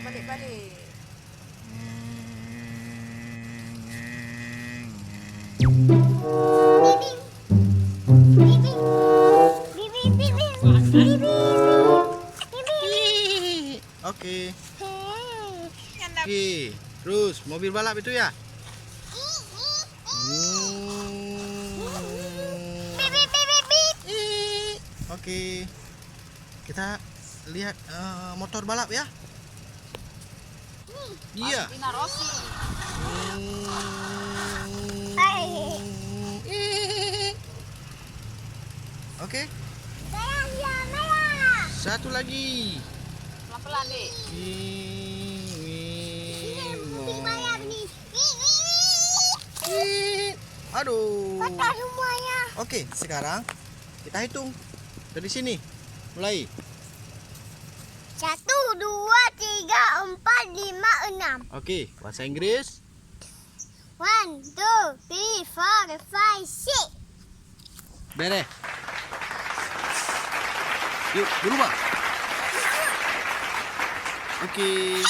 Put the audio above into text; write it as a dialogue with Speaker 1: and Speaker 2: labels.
Speaker 1: balik-balik.
Speaker 2: Okey. Okey. Terus mobil balap itu ya. Okey. Kita lihat motor balap ya. Iya.
Speaker 1: Valentino Rossi.
Speaker 2: Okey. Satu lagi.
Speaker 1: Pelan-pelan, Dek.
Speaker 2: Aduh. Okey, sekarang kita hitung dari sini. Mulai.
Speaker 3: 1, 2, 3, 4, 5, 6.
Speaker 2: Okey, bahasa Inggris.
Speaker 3: 1, 2, 3, 4, 5, 6.
Speaker 2: Beres. Yuk, berubah. Okey.